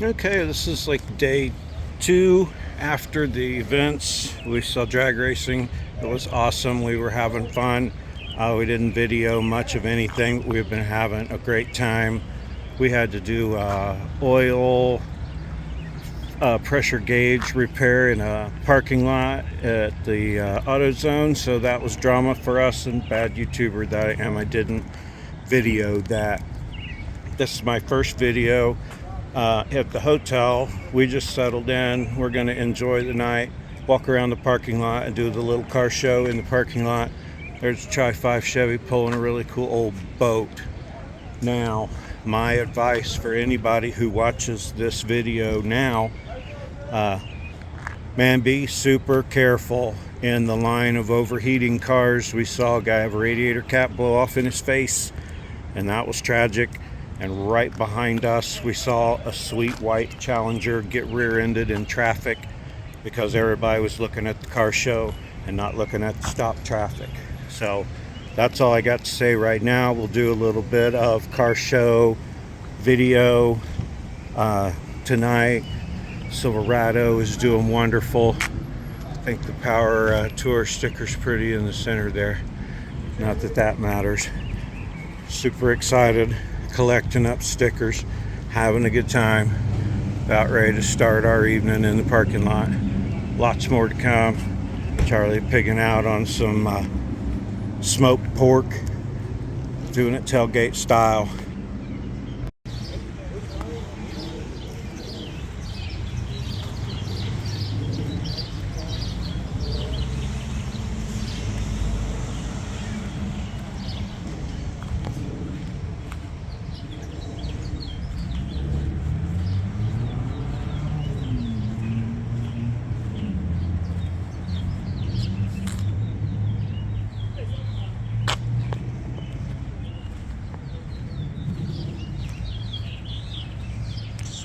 Okay, this is like day 2 after the events. We saw drag racing. It was awesome. We were having fun. We didn't video much of anything. We've been having a great time. We had to do oil pressure gauge repair in a parking lot at the auto zone, so that was drama for us, and bad YouTuber that I am, I didn't video that. This is my first video at the hotel. We just settled in. We're going to enjoy the night, walk around the parking lot and do the little car show in the parking lot. There's a Tri-5 Chevy pulling a really cool old boat. Now, my advice for anybody who watches this video now, man, be super careful in the line of overheating cars. We saw a guy have a radiator cap blow off in his face, and that was tragic. And right behind us, we saw a sweet white Challenger get rear-ended in traffic because everybody was looking at the car show and not looking at the stop traffic. So that's all I got to say right now. We'll do a little bit of car show video tonight. Silverado is doing wonderful. I think the Power Tour sticker's pretty in the center there. Not that that matters. Super excited, collecting up stickers, having a good time. About ready to start our evening in the parking lot. Lots more to come. Charlie pigging out on some smoked pork, doing it tailgate style.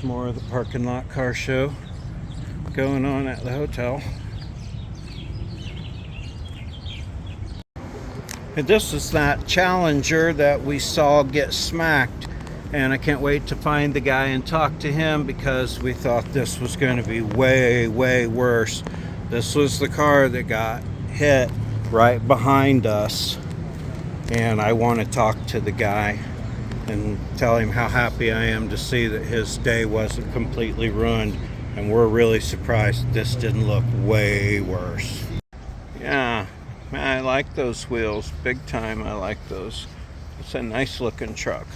More of the parking lot car show going on at the hotel. And this is that Challenger that we saw get smacked, and I can't wait to find the guy and talk to him because we thought this was going to be way worse. This was the car that got hit right behind us, and I want to talk to the guy and tell him how happy I am to see that his day wasn't completely ruined, and we're really surprised this didn't look way worse. Yeah, man, I like those wheels big time. I like those. It's a nice looking truck.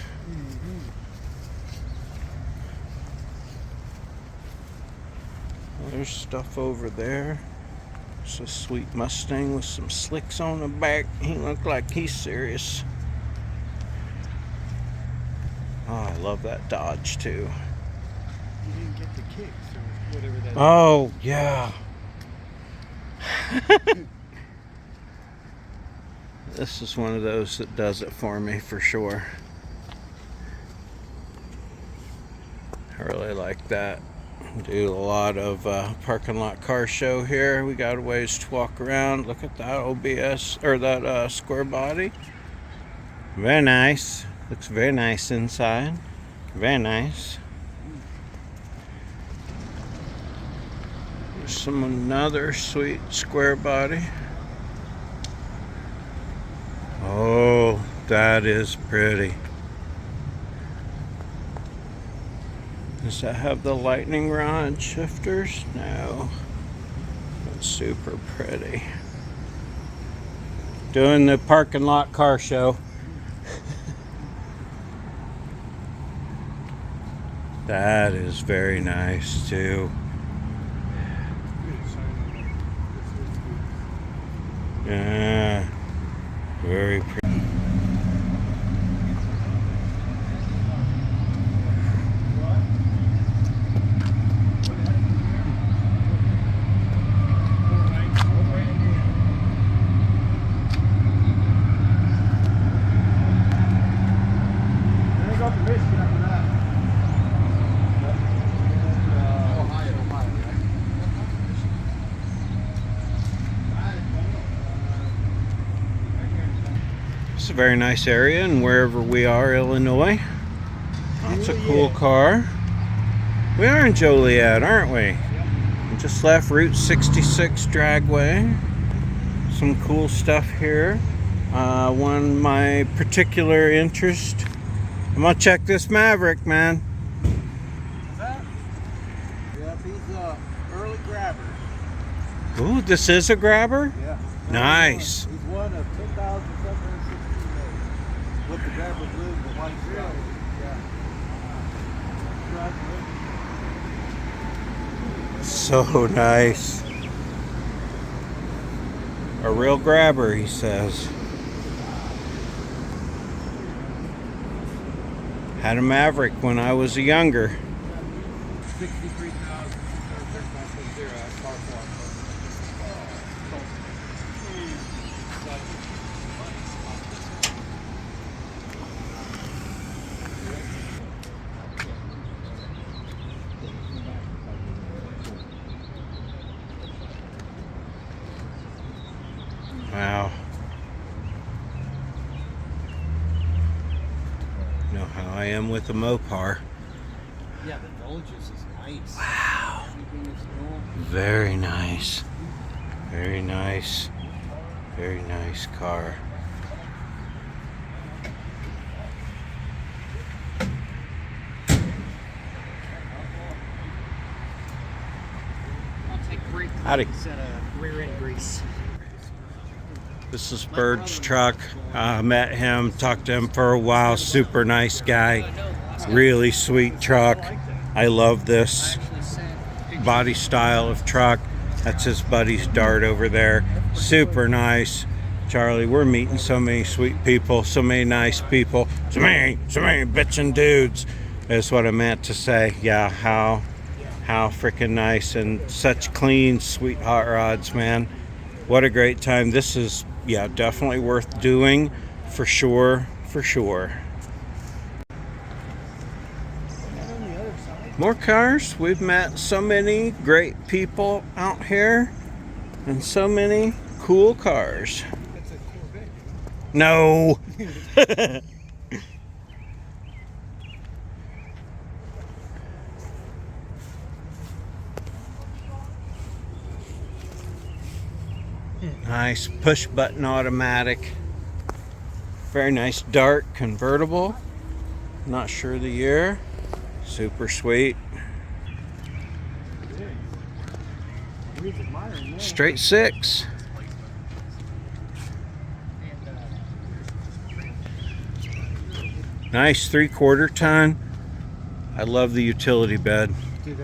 There's stuff over there. It's a sweet Mustang with some slicks on the back. He looked like he's serious. Oh, I love that Dodge too. You didn't get the kick, so whatever that is. Oh, yeah. This is one of those that does it for me for sure. I really like that. Do a lot of parking lot car show here. We got a ways to walk around. Look at that OBS, or that square body. Very nice. Looks very nice inside. Very nice. There's another sweet square body. Oh, that is pretty. Does that have the lightning rod shifters? No. That's super pretty. Doing the parking lot car show. That is very nice too. Yeah, very pretty. It's a very nice area, and wherever we are, Illinois. That's a cool car. We are in Joliet, aren't we? We just left Route 66 dragway. Some cool stuff here. One of my particular interest. I'm gonna check this Maverick, man. What's that? Yep, he's early grabber. Ooh, this is a grabber? Yeah. Nice. He's one of 10,716 days. With the grabber blue, the white stripe. Yeah. So nice. A real grabber, he says. Had a Maverick when I was younger. 63,000. Wow. You know how I am with the Mopar. Yeah, the Villages is nice. Wow. Very nice. Very nice. Very nice car. I'll take brake Howdy. instead of rear end grease. This is Bird's truck. Met him, talked to him for a while. Super nice guy. Really sweet truck. I love this body style of truck. That's his buddy's Dart over there. Super nice. Charlie, we're meeting so many sweet people, so many nice people, so many bitchin' dudes. Is what I meant to say. Yeah, how freaking nice and such clean, sweet hot rods, man. What a great time. This is, yeah, definitely worth doing for sure, for sure. More cars. We've met so many great people out here and so many cool cars. That's a Corvette. No. Nice push button automatic. Very nice dark convertible. Not sure the year. Super sweet. Straight six. Nice 3/4 ton. I love the utility bed. Dude,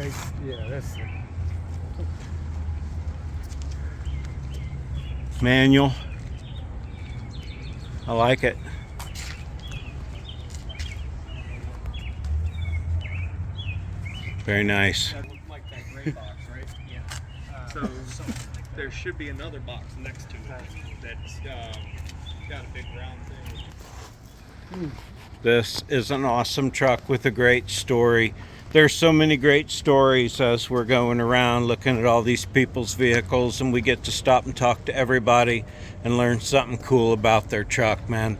yeah, that's Manual. I like it. Very nice. That looked like that gray box, right? Yeah. So there should be another box next to it that's got a big round thing. This is an awesome truck with a great story. There's so many great stories as we're going around looking at all these people's vehicles, and we get to stop and talk to everybody and learn something cool about their truck, man.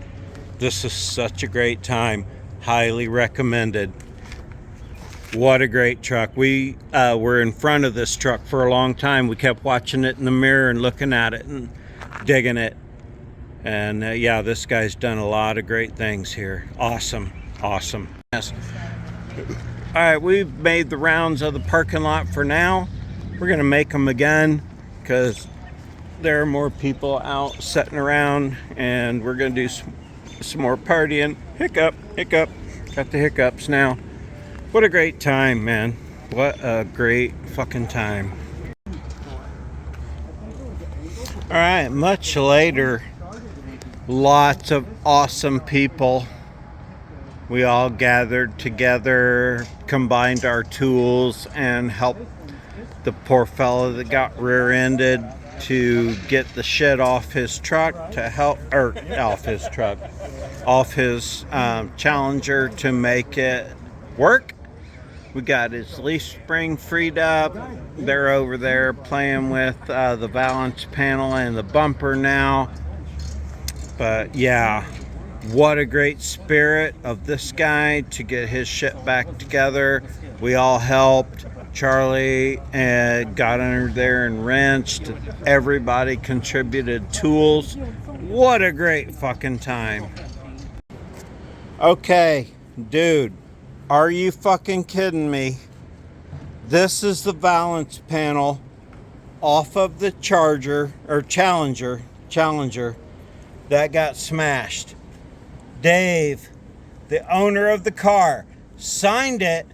This is such a great time. Highly recommended. What a great truck. We were in front of this truck for a long time. We kept watching it in the mirror and looking at it and digging it. And yeah, this guy's done a lot of great things here. Awesome. Awesome. Yes. All right, we've made the rounds of the parking lot for now. We're going to make them again because there are more people out sitting around, and we're going to do some more partying. Hiccup. Got the hiccups now. What a great time, man. What a great fucking time. All right, much later, lots of awesome people. We all gathered together, combined our tools, and helped the poor fellow that got rear-ended to get the shit off his truck to help, or off his truck, off his Challenger to make it work. We got his leaf spring freed up. They're over there playing with the balance panel and the bumper now. But yeah, What a great spirit of this guy to get his shit back together. We all helped. Charlie got under there and wrenched. Everybody contributed tools. What a great fucking time. Okay, dude, are you fucking kidding me? This is the balance panel off of the Challenger that got smashed. Dave, the owner of the car, signed it,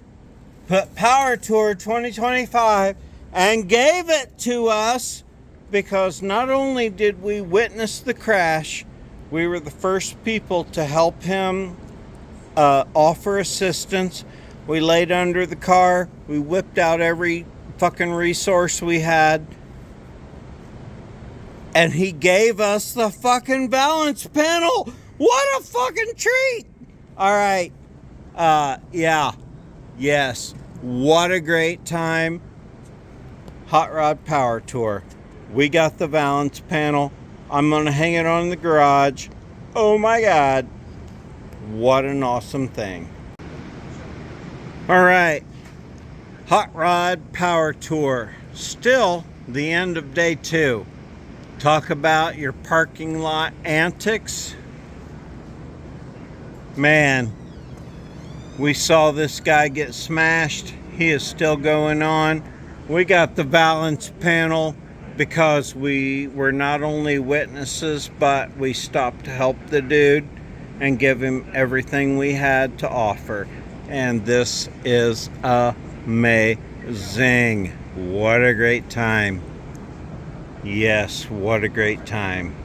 put Power Tour 2025, and gave it to us because not only did we witness the crash, we were the first people to help him offer assistance. We laid under the car. We whipped out every fucking resource we had. And he gave us the fucking balance panel. What a fucking treat. All right. Yeah. Yes. What a great time. Hot Rod Power Tour. We got the balance panel. I'm going to hang it on the garage. Oh my God. What an awesome thing. All right. Hot Rod Power Tour. Still the end of day 2. Talk about your parking lot antics. Man, we saw this guy get smashed. He is still going on. We got the balance panel because we were not only witnesses, but we stopped to help the dude and give him everything we had to offer. And this is amazing. What a great time. Yes, what a great time.